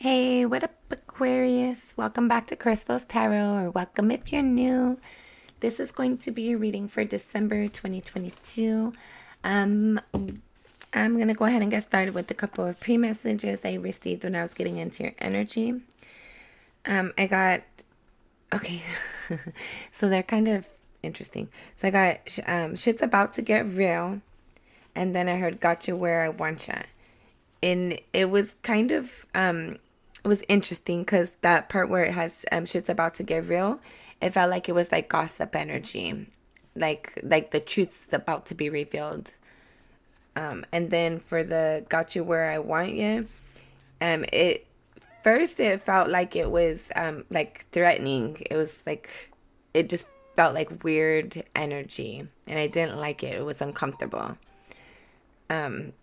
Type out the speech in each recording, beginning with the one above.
Hey, what up, Aquarius? Welcome back to Crystal's Tarot, or welcome if you're new. This is going to be a reading for December 2022. Um, I'm going to go ahead and get started with a couple of pre-messages I received when I was getting into your energy. Okay, so they're kind of interesting. So I got, shit's about to get real, and then I heard got you where I want ya. And it was kind of it was interesting because that part where it has shit's about to get real, it felt like it was like gossip energy, like the truth's about to be revealed. And then for the got you where I want you, it first it felt like it was like threatening. It was like it just felt like weird energy, and I didn't like it. It was uncomfortable. And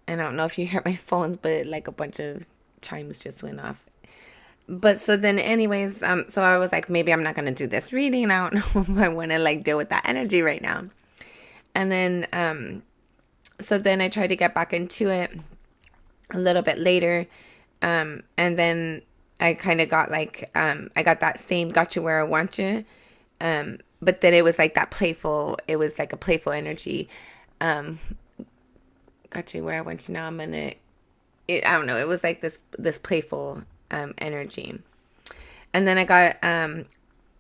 I don't know if you hear my phones, but like a bunch of chimes just went off. But so then anyways, so I was like, maybe I'm not gonna do this reading. I don't know if I wanna like deal with that energy right now. And then so then I tried to get back into it a little bit later. And then I kind of got like I got that same got you where I want you. But then it was like that playful, it was like a playful energy. Got you where I want you now. I don't know. It was like this playful energy. And then I got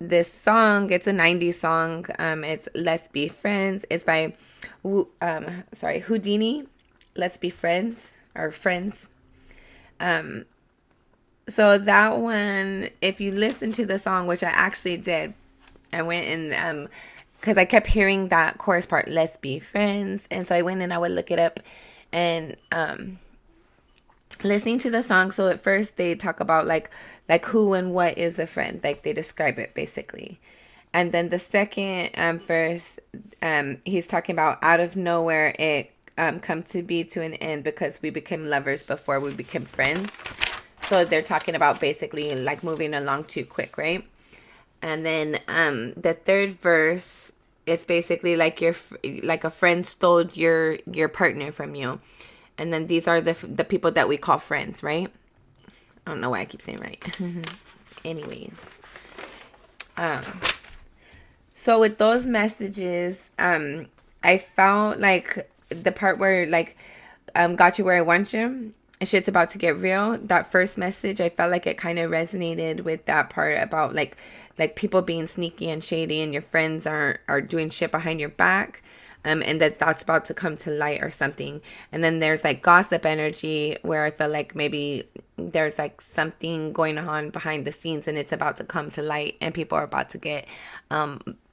this song. It's a 90s song. It's Let's Be Friends. It's by Houdini. Let's Be Friends, or Friends. So that one, if you listen to the song, which I actually did, I went and because I kept hearing that chorus part, let's be friends. And so I went and I would look it up and listening to the song. So at first they talk about like who and what is a friend, like they describe it basically. And then the second verse, he's talking about out of nowhere it come to be to an end because we became lovers before we became friends. So they're talking about basically like moving along too quick, right? And then the third verse, it's basically like like a friend stole your partner from you. And then these are the people that we call friends, right? I don't know why I keep saying right. Anyways. So with those messages, I found like the part where like got you where I want you. Shit's about to get real. That first message, I felt like it kind of resonated with that part about like people being sneaky and shady, and your friends are doing shit behind your back. And that's about to come to light or something. And then there's like gossip energy where I feel like maybe there's like something going on behind the scenes and it's about to come to light and people are about to get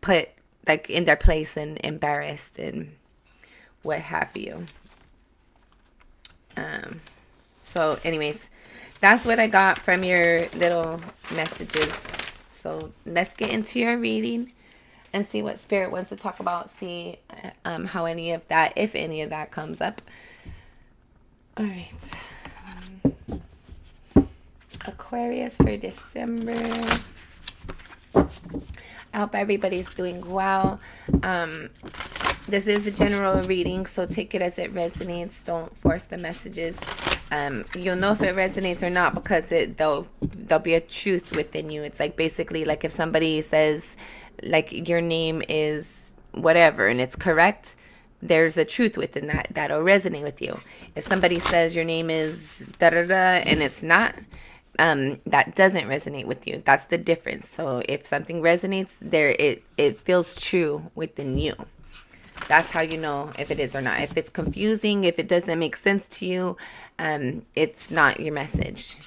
put like in their place and embarrassed and what have you. So anyways, that's what I got from your little messages. So let's get into your reading and see what spirit wants to talk about. See how any of that, if any of that, comes up. All right. Aquarius for December. I hope everybody's doing well. This is a general reading, so take it as it resonates. Don't force the messages. You'll know if it resonates or not because there'll be a truth within you. It's like basically like if somebody says like your name is whatever and it's correct, there's a truth within that'll resonate with you. If somebody says your name is da da da and it's not, that doesn't resonate with you. That's the difference. So if something resonates there, it feels true within you. That's how you know if it is or not. If it's confusing, if it doesn't make sense to you, it's not your message.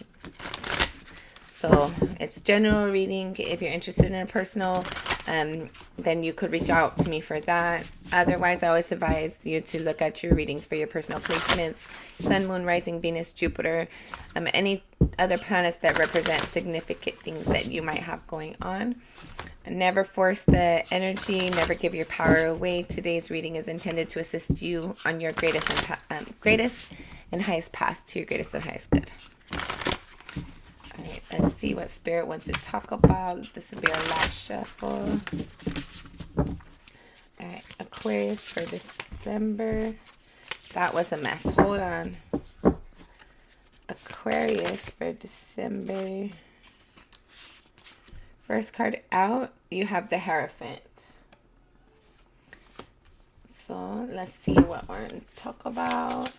So it's general reading. If you're interested in a personal, then you could reach out to me for that. Otherwise, I always advise you to look at your readings for your personal placements. Sun, Moon, Rising, Venus, Jupiter, any other planets that represent significant things that you might have going on. Never force the energy. Never give your power away. Today's reading is intended to assist you on your greatest and highest path to your greatest and highest good. All right, let's see what Spirit wants to talk about. This will be our last shuffle. All right, Aquarius for December. That was a mess. Hold on. Aquarius for December. First card out, you have the Hierophant. So let's see what we're going to talk about.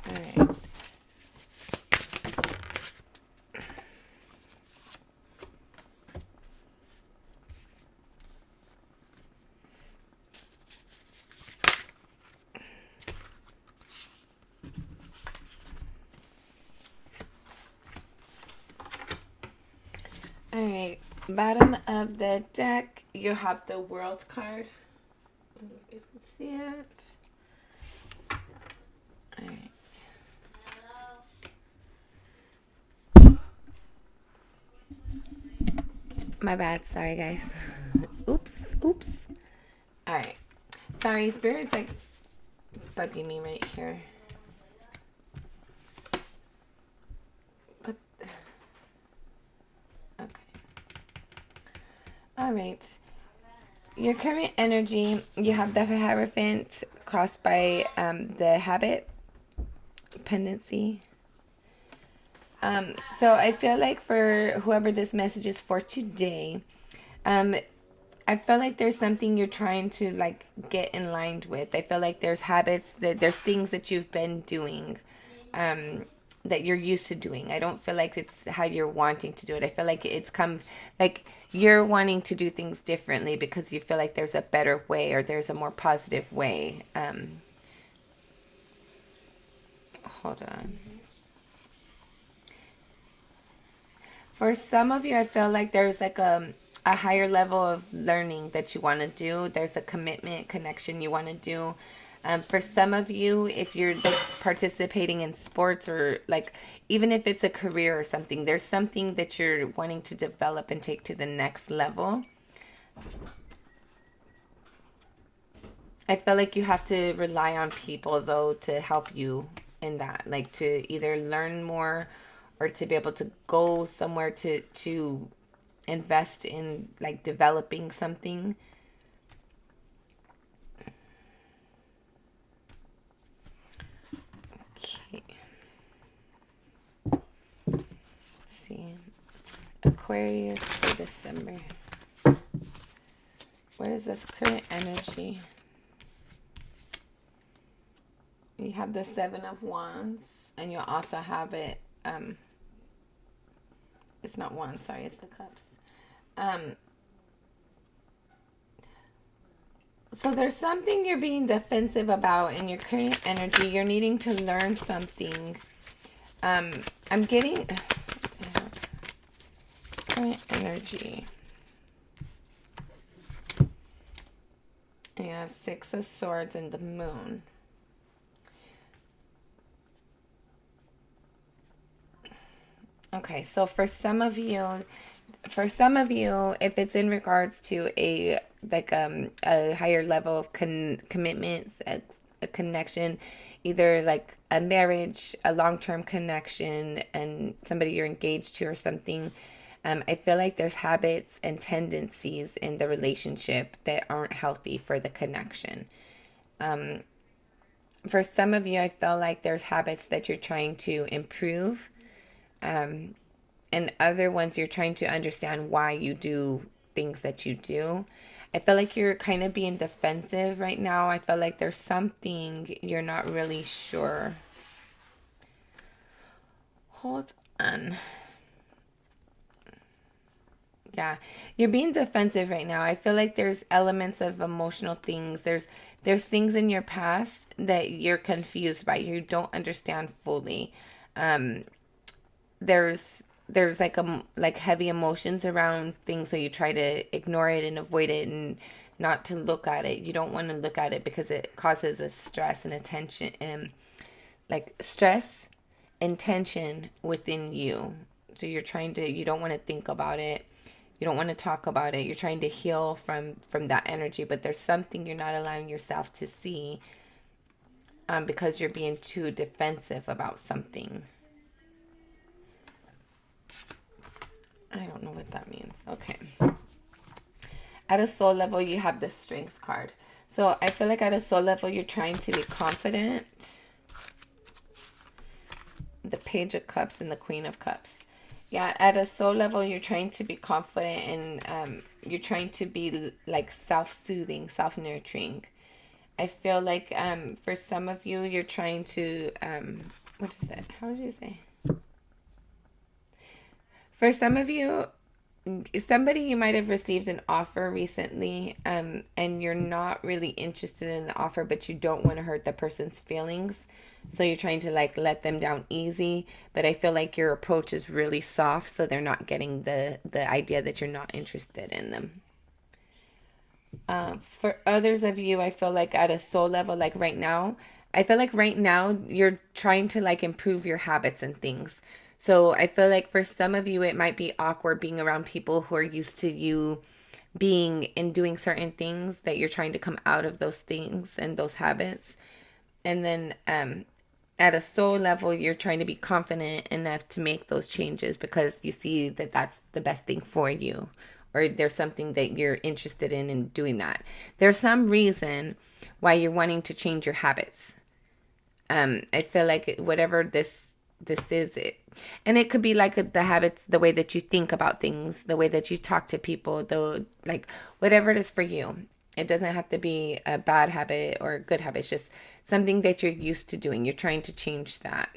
All right. All right, bottom of the deck, you have the World card. I don't know if you guys can see it. All right. My bad. Sorry, guys. Oops. All right. Sorry, Spirit's like bugging me right here. But okay. All right. Your current energy, you have the Hierophant crossed by the Habit pendency. So I feel like for whoever this message is for today, I feel like there's something you're trying to like get in line with. I feel like there's habits there's things that you've been doing, that you're used to doing. I don't feel like it's how you're wanting to do it. I feel like it's come like you're wanting to do things differently because you feel like there's a better way or there's a more positive way. Hold on. For some of you, I feel like there's like a higher level of learning that you want to do. There's a commitment, connection you want to do. For some of you, if you're like participating in sports or like even if it's a career or something, there's something that you're wanting to develop and take to the next level. I feel like you have to rely on people though to help you in that, like to either learn more or to be able to go somewhere to invest in like developing something. Okay. Let's see. Aquarius for December. What is this current energy? You have the Seven of Wands, and you also have it. It's not Wands, sorry, it's the Cups. So there's something you're being defensive about in your current energy. You're needing to learn something. I'm getting current energy. You have Six of Swords and the Moon. Okay, so for some of you, if it's in regards to a higher level of commitments, a connection, either like a marriage, a long-term connection, and somebody you're engaged to or something, I feel like there's habits and tendencies in the relationship that aren't healthy for the connection. For some of you, I feel like there's habits that you're trying to improve. And other ones you're trying to understand why you do things that you do. I feel like you're kind of being defensive right now. I feel like there's something you're not really sure. Hold on. Yeah, you're being defensive right now. I feel like there's elements of emotional things. There's things in your past that you're confused by. You don't understand fully. There's like heavy emotions around things, so you try to ignore it and avoid it and not to look at it. You don't want to look at it because it causes a stress and a tension and like stress and tension within you. So you don't want to think about it. You don't want to talk about it. You're trying to heal from that energy, but there's something you're not allowing yourself to see because you're being too defensive about something. I don't know what that means. Okay. At a soul level, you have the Strength card. So I feel like at a soul level, you're trying to be confident. The Page of Cups and the Queen of Cups. Yeah, at a soul level, you're trying to be confident, and you're trying to be like self-soothing, self-nurturing. I feel like for some of you, you're trying to, what is it? How did you say? For some of you, somebody, you might have received an offer recently, and you're not really interested in the offer, but you don't want to hurt the person's feelings. So you're trying to like let them down easy, but I feel like your approach is really soft, so they're not getting the idea that you're not interested in them. For others of you, I feel like at a soul level, like right now, I feel like right now you're trying to like improve your habits and things. So I feel like for some of you, it might be awkward being around people who are used to you being and doing certain things, that you're trying to come out of those things and those habits. And then at a soul level, you're trying to be confident enough to make those changes because you see that that's the best thing for you, or there's something that you're interested in doing that. There's some reason why you're wanting to change your habits. I feel like whatever this is, and it could be like the habits, the way that you think about things, the way that you talk to people, though, like whatever it is for you. It doesn't have to be a bad habit or a good habit. It's just something that you're used to doing. You're trying to change that.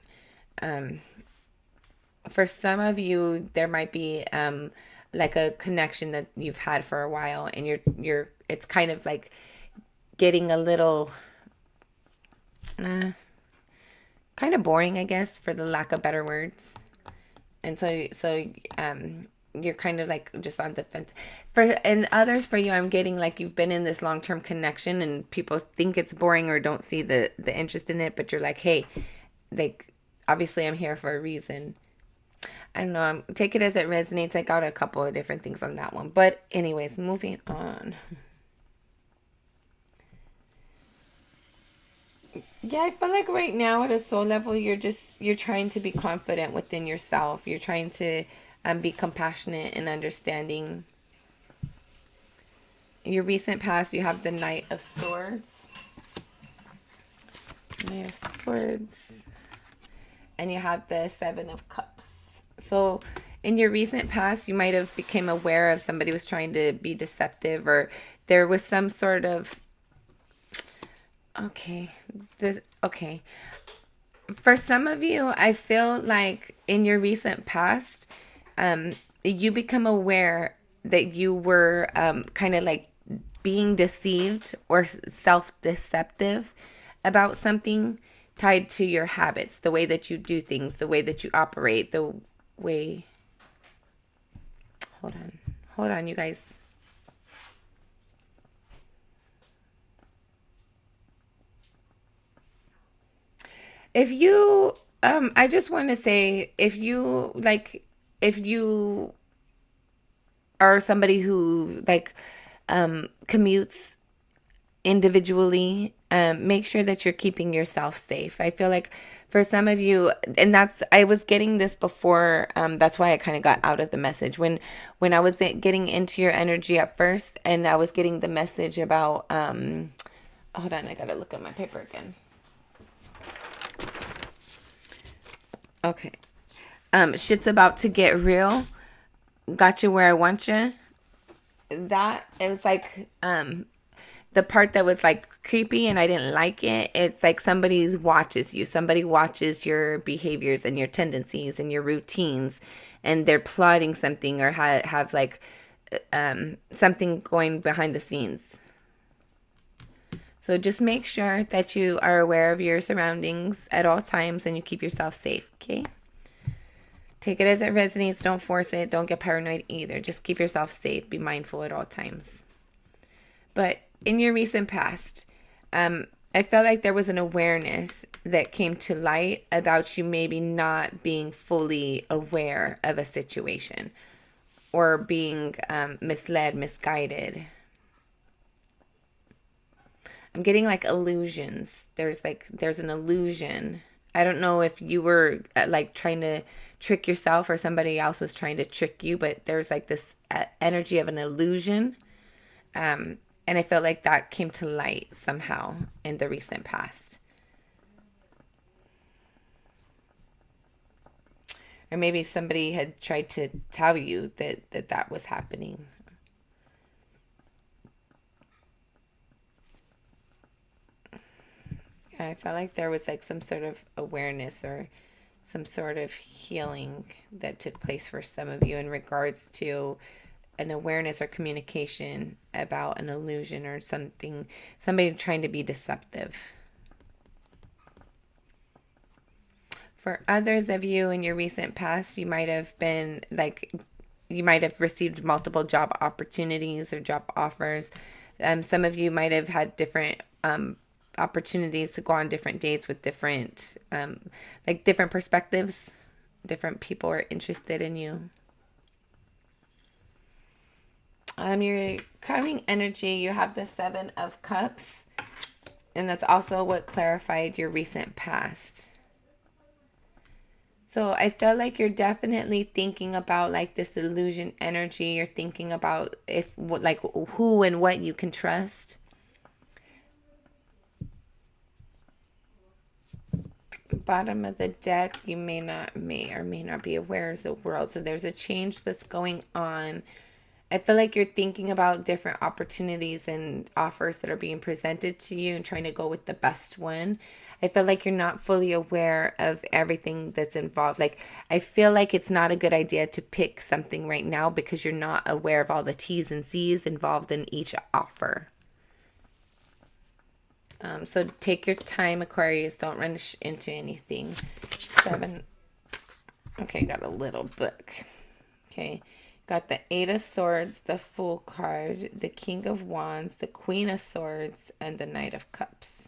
For some of you, there might be like a connection that you've had for a while, and it's kind of like getting a little kind of boring, I guess, for the lack of better words. And so you're kind of like just on the fence. And others, for you, I'm getting like you've been in this long-term connection and people think it's boring or don't see the interest in it, but you're like, hey, like obviously I'm here for a reason. I don't know, take it as it resonates. I got a couple of different things on that one. But anyways, moving on. Yeah, I feel like right now at a soul level, you're trying to be confident within yourself. You're trying to be compassionate and understanding. In your recent past, you have the Knight of Swords. Knight of Swords. And you have the Seven of Cups. So in your recent past, you might have become aware of somebody was trying to be deceptive, or there was some sort of okay. For some of you, I feel like in your recent past, you become aware that you were kind of like being deceived or self-deceptive about something tied to your habits, the way that you do things, the way that you operate, the way... Hold on, you guys. If you, I just want to say, if you are somebody who like commutes individually, make sure that you're keeping yourself safe. I feel like for some of you, and I was getting this before, that's why I kind of got out of the message when I was getting into your energy at first, and I was getting the message about, hold on, I gotta look at my paper again. Okay. Shit's about to get real. Got you where I want you. That, it was like, the part that was like creepy and I didn't like it. It's like somebody watches you. Somebody watches your behaviors and your tendencies and your routines, and they're plotting something or have like something going behind the scenes. So just make sure that you are aware of your surroundings at all times and you keep yourself safe, okay? Take it as it resonates. Don't force it. Don't get paranoid either. Just keep yourself safe. Be mindful at all times. But in your recent past, I felt like there was an awareness that came to light about you maybe not being fully aware of a situation or being misled, misguided. I'm getting like illusions. There's an illusion. I don't know if you were like trying to trick yourself or somebody else was trying to trick you, but there's like this energy of an illusion And I felt like that came to light somehow in the recent past. Or maybe somebody had tried to tell you that was happening. I felt like there was like some sort of awareness or some sort of healing that took place for some of you in regards to an awareness or communication about an illusion or something, somebody trying to be deceptive. For others of you in your recent past, you might have been like, you might have received multiple job opportunities or job offers. Some of you might have had different opportunities to go on different dates with different, like different perspectives. Different people are interested in you. Your crowning energy, you have the Seven of Cups, and that's also what clarified your recent past. So I feel like you're definitely thinking about like this illusion energy. You're thinking about if like who and what you can trust. Bottom of the deck, you may or may not be aware of the world. So there's a change that's going on. I feel like you're thinking about different opportunities and offers that are being presented to you and trying to go with the best one. I feel like you're not fully aware of everything that's involved. Like, I feel like it's not a good idea to pick something right now because you're not aware of all the T's and C's involved in each offer. So take your time, Aquarius. Don't run into anything. 7. Okay, got a little book. Okay. Got the 8 of Swords, the Fool card, the King of Wands, the Queen of Swords, and the Knight of Cups.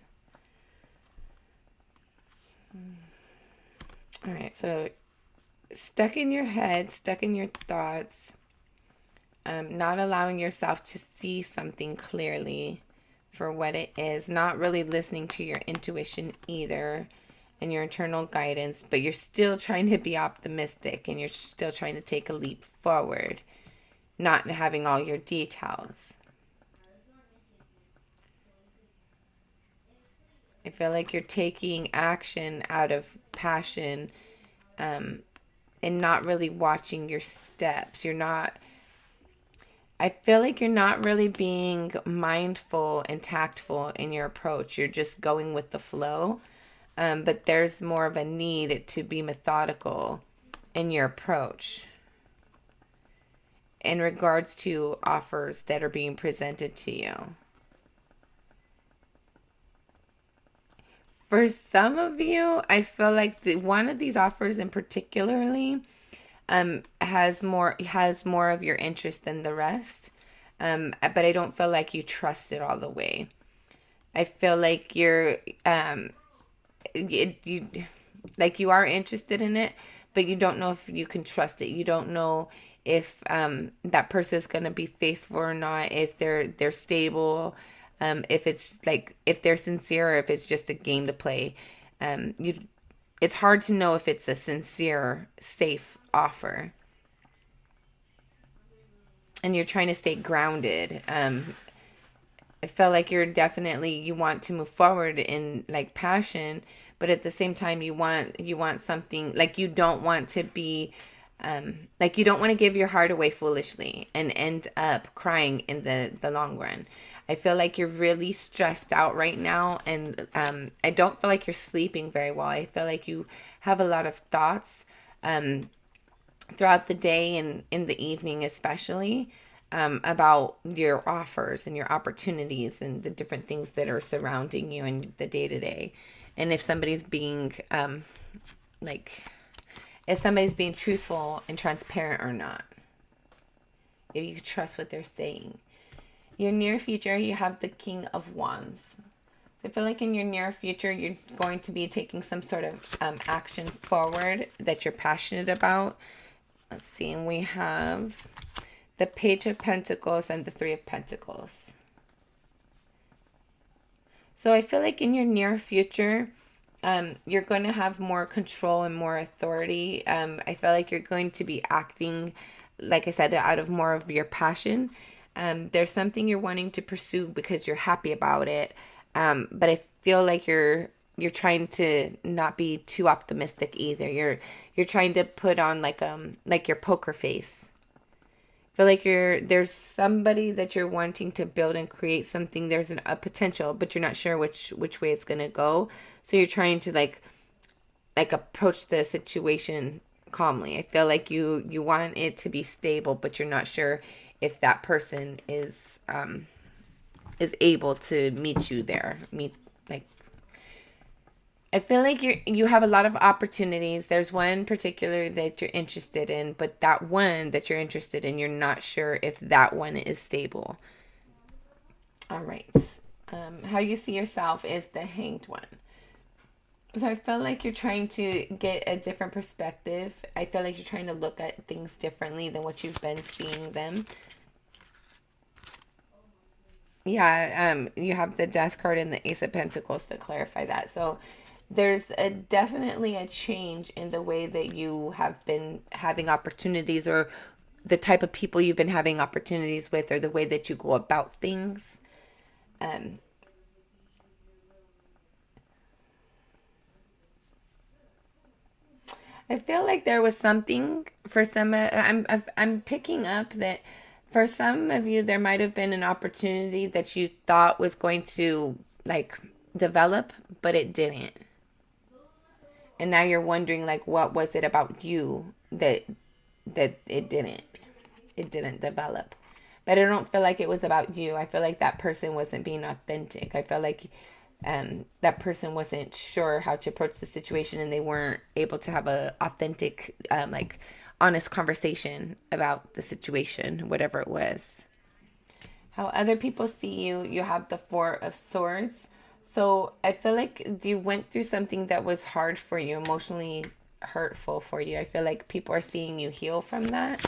All right, so stuck in your head, stuck in your thoughts, not allowing yourself to see something clearly for what it is, not really listening to your intuition either and your internal guidance, but you're still trying to be optimistic and you're still trying to take a leap forward, not having all your details. I feel like you're taking action out of passion, and not really watching your steps. I feel like you're not really being mindful and tactful in your approach. You're just going with the flow. But there's more of a need to be methodical in your approach in regards to offers that are being presented to you. For some of you, I feel like one of these offers in particularly has more of your interest than the rest. But I don't feel like you trust it all the way. I feel like you you are interested in it, but you don't know if you can trust it. You don't know if that person is going to be faithful or not, if they're stable, if it's like if they're sincere or if it's just a game to play. It's hard to know if it's a sincere, safe offer. And you're trying to stay grounded. I feel like you want to move forward in like passion, but at the same time you want something like you don't want to be like you don't want to give your heart away foolishly and end up crying in the long run. I feel like you're really stressed out right now, and I don't feel like you're sleeping very well. I feel like you have a lot of thoughts throughout the day and in the evening especially, about your offers and your opportunities and the different things that are surrounding you in the day-to-day. And if somebody's being truthful and transparent or not, if you trust what they're saying. Your near future, you have the King of Wands. So I feel like in your near future, you're going to be taking some sort of action forward that you're passionate about. Let's see, and we have the Page of Pentacles and the Three of Pentacles. So I feel like in your near future, you're going to have more control and more authority. I feel like you're going to be acting, like I said, out of more of your passion. There's something you're wanting to pursue because you're happy about it. But I feel like you're trying to not be too optimistic either. You're trying to put on like your poker face. I feel like there's somebody that you're wanting to build and create something. There's a potential, but you're not sure which way it's gonna go. So you're trying to like approach the situation calmly. I feel like you want it to be stable, but you're not sure if that person is able to meet you there. Meet like I feel like you have a lot of opportunities. There's one particular that you're interested in, but that one that you're interested in, you're not sure if that one is stable. All right. How you see yourself is the Hanged One. So I feel like you're trying to get a different perspective. I feel like you're trying to look at things differently than what you've been seeing them. Yeah, you have the Death card and the Ace of Pentacles to clarify that. So there's definitely a change in the way that you have been having opportunities, or the type of people you've been having opportunities with, or the way that you go about things. Um, I feel like there was something for some. I'm picking up that for some of you there might have been an opportunity that you thought was going to like develop, but it didn't. And now you're wondering like what was it about you that it didn't develop. But I don't feel like it was about you. I feel like that person wasn't being authentic. I feel like that person wasn't sure how to approach the situation, and they weren't able to have a authentic like honest conversation about the situation, whatever it was. How other people see you, you have the Four of Swords. So I feel like you went through something that was hard for you, emotionally hurtful for you. I feel like people are seeing you heal from that.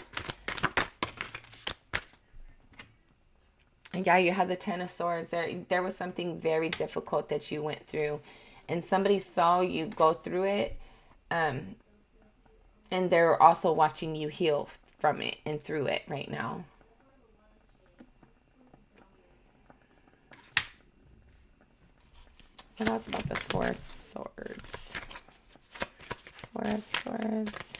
And yeah, you had the Ten of Swords. There was something very difficult that you went through, and somebody saw you go through it, um, and they're also watching you heal from it and through it right now. What else about this Four of Swords? Four of Swords.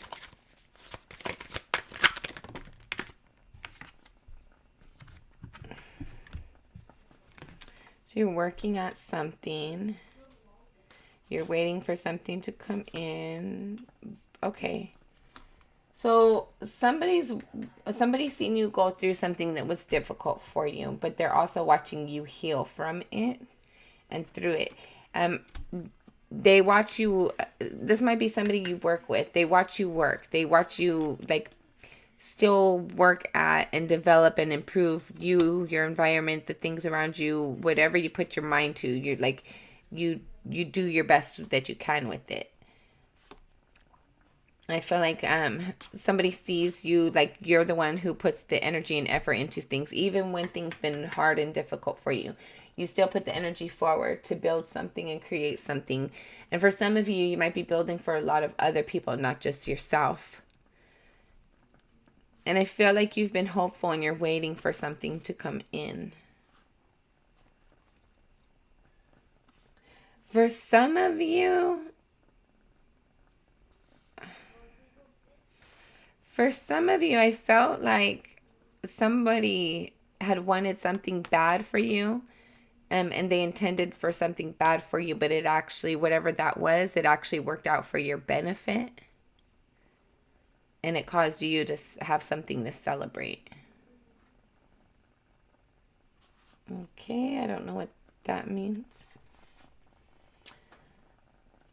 So you're working at something. You're waiting for something to come in. Okay. So somebody's seen you go through something that was difficult for you, but they're also watching you heal from it and through it. They watch you. This might be somebody you work with. They watch you work. They watch you like still work at and develop and improve you, your environment, the things around you, whatever you put your mind to. You're like you do your best that you can with it. I feel like somebody sees you like you're the one who puts the energy and effort into things, even when things been hard and difficult for you. You still put the energy forward to build something and create something. And for some of you, you might be building for a lot of other people, not just yourself. And I feel like you've been hopeful and you're waiting for something to come in. For some of you, I felt like somebody had wanted something bad for you, and they intended for something bad for you, but it actually, whatever that was, it actually worked out for your benefit, and it caused you to have something to celebrate. Okay, I don't know what that means.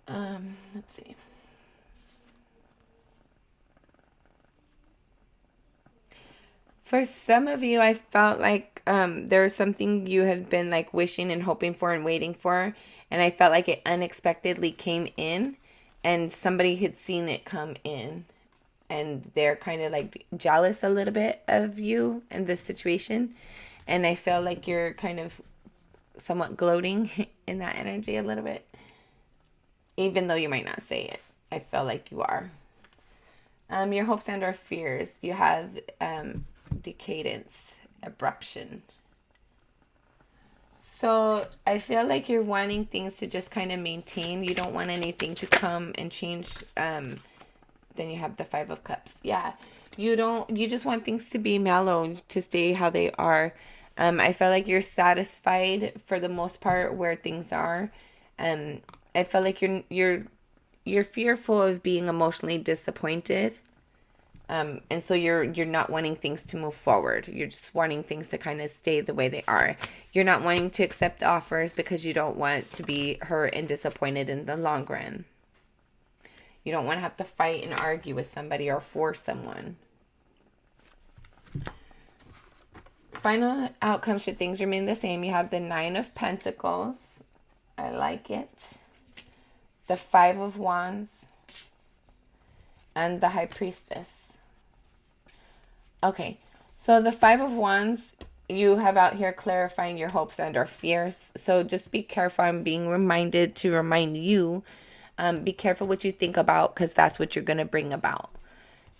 Let's see. For some of you, I felt like there was something you had been like wishing and hoping for and waiting for, and I felt like it unexpectedly came in, and somebody had seen it come in, and they're kind of like jealous a little bit of you and the situation, and I feel like you're kind of somewhat gloating in that energy a little bit, even though you might not say it. I feel like you are. Your hopes and or fears. You have decadence. abruption. So I feel like you're wanting things to just kind of maintain. You don't want anything to come and change. Then you have the Five of Cups. Yeah. You just want things to be mellow, to stay how they are. I feel like you're satisfied for the most part where things are. I feel like you're fearful of being emotionally disappointed. And so you're not wanting things to move forward. You're just wanting things to kind of stay the way they are. You're not wanting to accept offers because you don't want to be hurt and disappointed in the long run. You don't want to have to fight and argue with somebody or for someone. Final outcome, should things remain the same, you have the Nine of Pentacles. I like it. The Five of Wands. And the High Priestess. Okay, so the Five of Wands, you have out here clarifying your hopes and or fears. So just be careful. I'm being reminded to remind you. Be careful what you think about, because that's what you're going to bring about.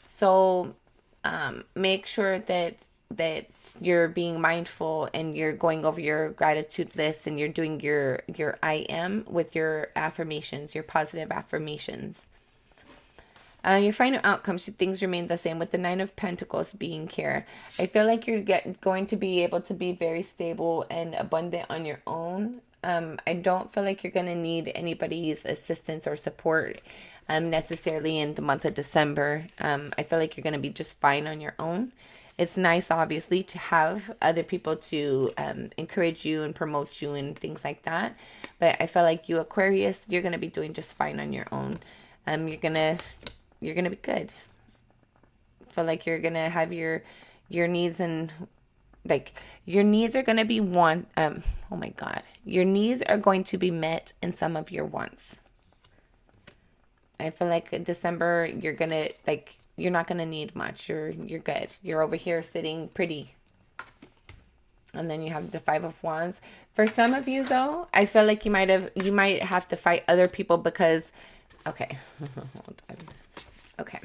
So make sure that you're being mindful and you're going over your gratitude list and you're doing your I am with your affirmations, your positive affirmations. Your final outcome, should things remain the same, with the Nine of Pentacles being here. I feel like you're going to be able to be very stable and abundant on your own. I don't feel like you're going to need anybody's assistance or support necessarily in the month of December. I feel like you're going to be just fine on your own. It's nice, obviously, to have other people to encourage you and promote you and things like that. But I feel like you, Aquarius, you're going to be doing just fine on your own. You're going to be good. I feel like you're going to have your needs, and like your needs are going to be oh my God. Your needs are going to be met in some of your wants. I feel like in December, you're going to you're not going to need much. You're good. You're over here sitting pretty. And then you have the Five of Wands. For some of you though, I feel like you might have to fight other people because, okay. Hold on. Okay.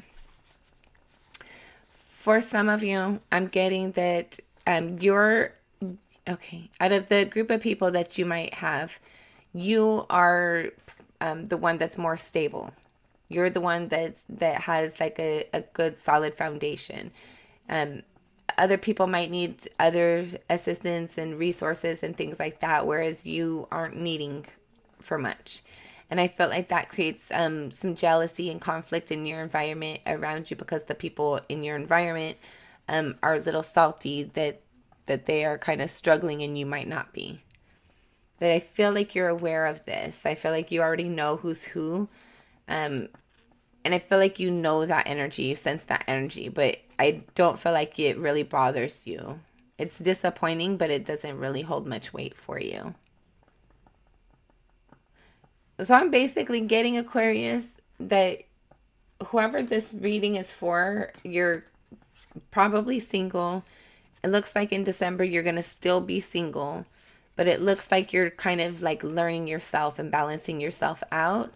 For some of you, I'm getting that you're, okay, out of the group of people that you might have, you are the one that's more stable. You're the one that has like a good solid foundation. Other people might need other assistance and resources and things like that, whereas you aren't needing for much. And I felt like that creates some jealousy and conflict in your environment around you, because the people in your environment are a little salty that they are kind of struggling and you might not be. But I feel like you're aware of this. I feel like you already know who's who. And I feel like you know that energy. You sense that energy. But I don't feel like it really bothers you. It's disappointing, but it doesn't really hold much weight for you. So I'm basically getting, Aquarius, that whoever this reading is for, you're probably single. It looks like in December you're going to still be single, but it looks like you're kind of like learning yourself and balancing yourself out.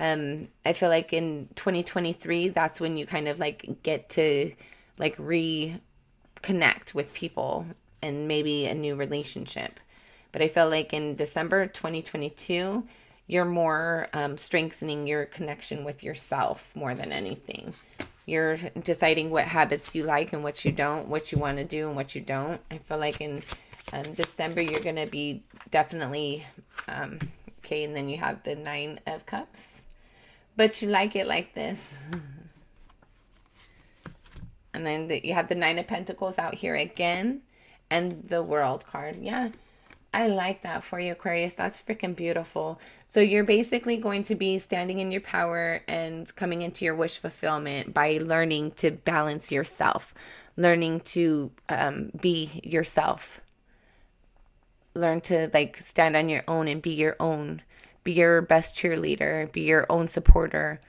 I feel like in 2023, that's when you kind of like get to like reconnect with people and maybe a new relationship. But I feel like in December 2022, you're more strengthening your connection with yourself more than anything. You're deciding what habits you like and what you don't, what you want to do and what you don't. I feel like in December, you're going to be definitely, okay, and then you have the Nine of Cups. But you like it like this. And then you have the Nine of Pentacles out here again. And the World card. Yeah. I like that for you, Aquarius. That's freaking beautiful. So you're basically going to be standing in your power and coming into your wish fulfillment by learning to balance yourself, learning to be yourself, learn to like stand on your own and be your own, be your best cheerleader, be your own supporter.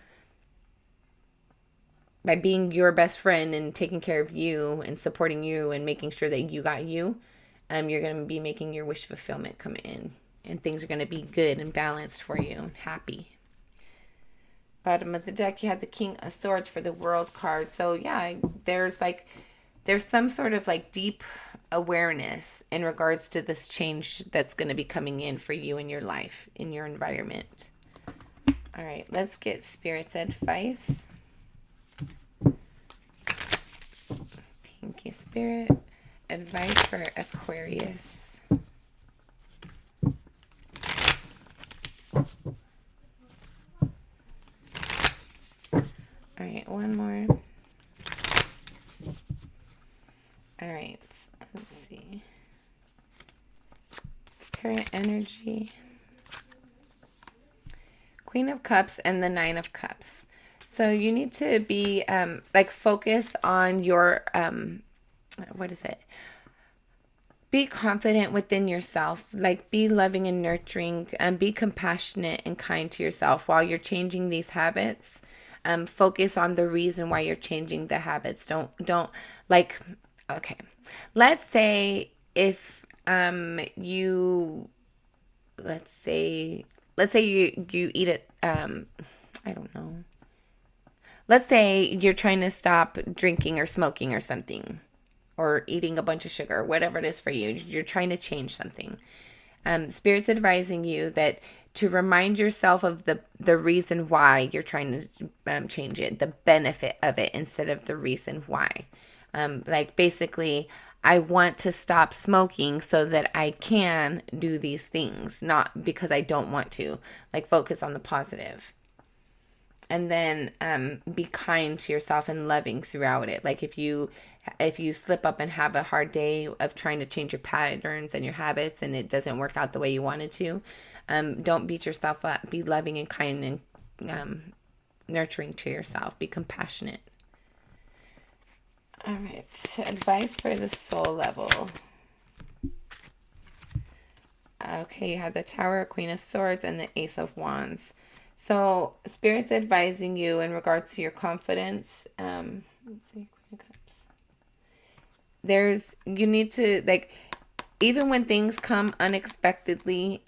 By being your best friend and taking care of you and supporting you and making sure that you got you, you're going to be making your wish fulfillment come in. And things are going to be good and balanced for you and happy. Bottom of the deck, you have the King of Swords for the World card. So yeah, there's there's some sort of like deep awareness in regards to this change that's going to be coming in for you in your life, in your environment. All right, let's get Spirit's advice. Thank you, Spirit. Advice for Aquarius. All right, one more. All right, let's see. Current energy. Queen of Cups and the Nine of Cups. So you need to be like focused on your, what is it? Be confident within yourself, like be loving and nurturing, and be compassionate and kind to yourself while you're changing these habits. Focus on the reason why you're changing the habits. Don't like, okay. Let's say if you, let's say you eat it, I don't know. Let's say you're trying to stop drinking or smoking or something, or eating a bunch of sugar, whatever it is for you. You're trying to change something. Spirit's advising you that to remind yourself of the reason why you're trying to change it, the benefit of it, instead of the reason why. Like basically, I want to stop smoking so that I can do these things, not because I don't want to. Like focus on the positive. And then be kind to yourself and loving throughout it. Like if you slip up and have a hard day of trying to change your patterns and your habits and it doesn't work out the way you wanted to, don't beat yourself up. Be loving and kind and nurturing to yourself. Be compassionate. All right. Advice for the soul level. Okay, you have the Tower, Queen of Swords, and the Ace of Wands. So, Spirit's advising you in regards to your confidence. Let's see, Queen of Cups. You need to, like, even when things come unexpectedly,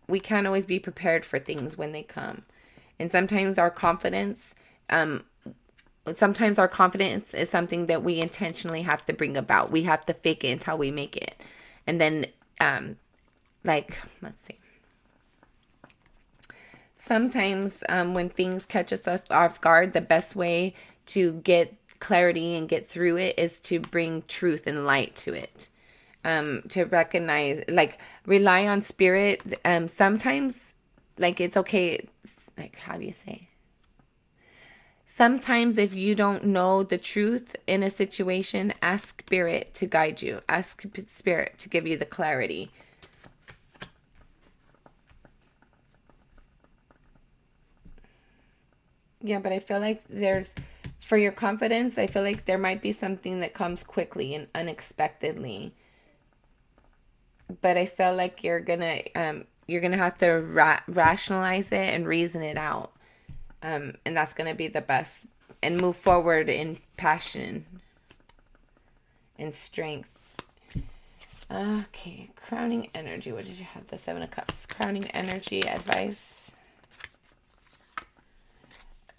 we can't always be prepared for things when they come. And sometimes our confidence is something that we intentionally have to bring about. We have to fake it until we make it. And then, let's see. Sometimes when things catch us off guard, the best way to get clarity and get through it is to bring truth and light to it. To recognize, like, rely on Spirit. Sometimes, like, it's okay. Like, how do you say? Sometimes if you don't know the truth in a situation, ask Spirit to guide you. Ask Spirit to give you the clarity. Yeah, but I feel like for your confidence, I feel like there might be something that comes quickly and unexpectedly. But I feel like you're gonna have to rationalize it and reason it out. And that's gonna be the best. And move forward in passion and strength. Okay, crowning energy. What did you have? The Seven of Cups. Crowning energy advice.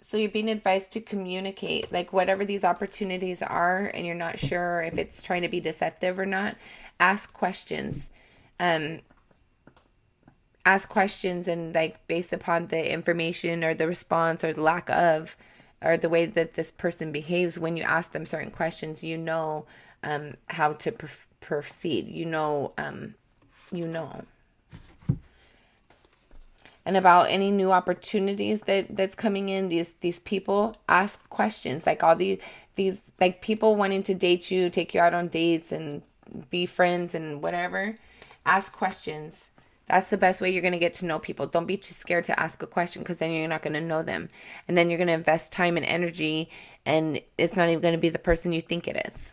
So you're being advised to communicate, like whatever these opportunities are, and you're not sure if it's trying to be deceptive or not. Ask questions. Ask questions, and like based upon the information or the response or the lack of, or the way that this person behaves when you ask them certain questions, you know how to proceed. You know. And about any new opportunities that's coming in, these people, ask questions. Like all these like people wanting to date you, take you out on dates and be friends and whatever. Ask questions. That's the best way you're going to get to know people. Don't be too scared to ask a question, because then you're not going to know them. And then you're going to invest time and energy, and it's not even going to be the person you think it is.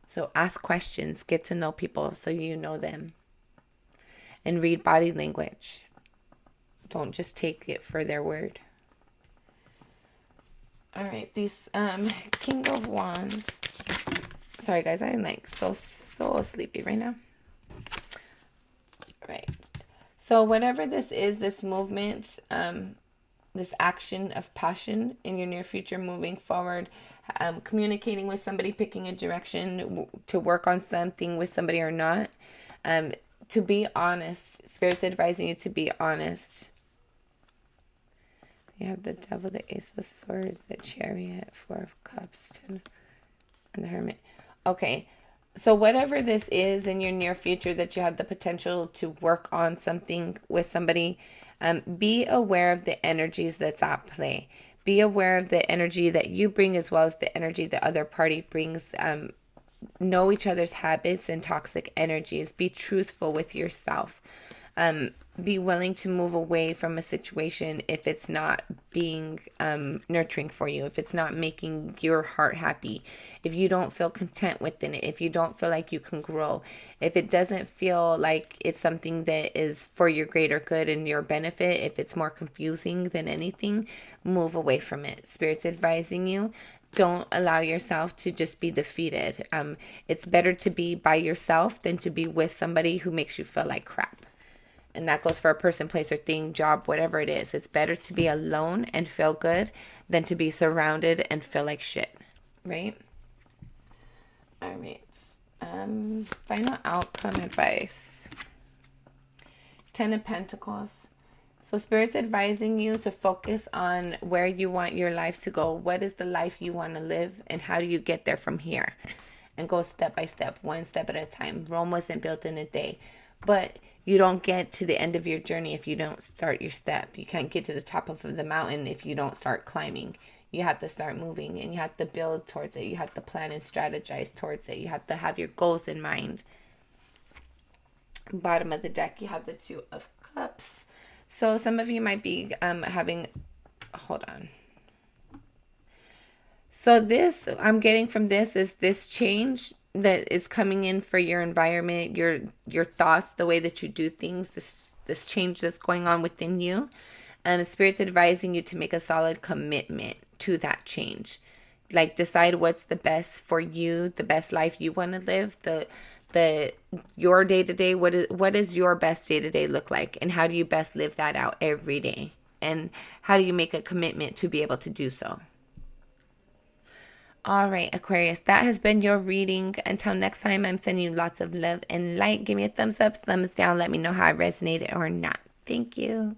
So ask questions. Get to know people so you know them. And read body language. Don't just take it for their word. All right, these King of Wands. Sorry guys, I'm like so sleepy right now. All right. So whatever this is, this movement, this action of passion in your near future, moving forward, communicating with somebody, picking a direction to work on something with somebody or not. To be honest. Spirit's advising you to be honest. You have the Devil, the Ace of Swords, the Chariot, Four of Cups, Ten, and the Hermit. Okay, so whatever this is in your near future that you have the potential to work on something with somebody, be aware of the energies that's at play. Be aware of the energy that you bring as well as the energy the other party brings. Know each other's habits and toxic energies. Be truthful with yourself. Be willing to move away from a situation if it's not being nurturing for you, if it's not making your heart happy, if you don't feel content within it, if you don't feel like you can grow, if it doesn't feel like it's something that is for your greater good and your benefit, if it's more confusing than anything, move away from it. Spirit's advising you, don't allow yourself to just be defeated. It's better to be by yourself than to be with somebody who makes you feel like crap. And that goes for a person, place, or thing, job, whatever it is. It's better to be alone and feel good than to be surrounded and feel like shit. Right? All right. Final outcome advice. 10 of Pentacles. So Spirit's advising you to focus on where you want your life to go. What is the life you want to live? And how do you get there from here? And go step by step, one step at a time. Rome wasn't built in a day. But you don't get to the end of your journey if you don't start your step. You can't get to the top of the mountain if you don't start climbing. You have to start moving and you have to build towards it. You have to plan and strategize towards it. You have to have your goals in mind. Bottom of the deck, you have the Two of Cups. So some of you might be having, hold on. So this, I'm getting from this is this change that is coming in for your environment, your thoughts, the way that you do things, this change that's going on within you. Spirit's advising you to make a solid commitment to that change. Like decide what's the best for you, the best life you want to live, your day-to-day, what is your best day-to-day look like, and how do you best live that out every day, and how do you make a commitment to be able to do so. All right, Aquarius, that has been your reading. Until next time, I'm sending you lots of love and light. Give me a thumbs up, thumbs down. Let me know how I resonated or not. Thank you.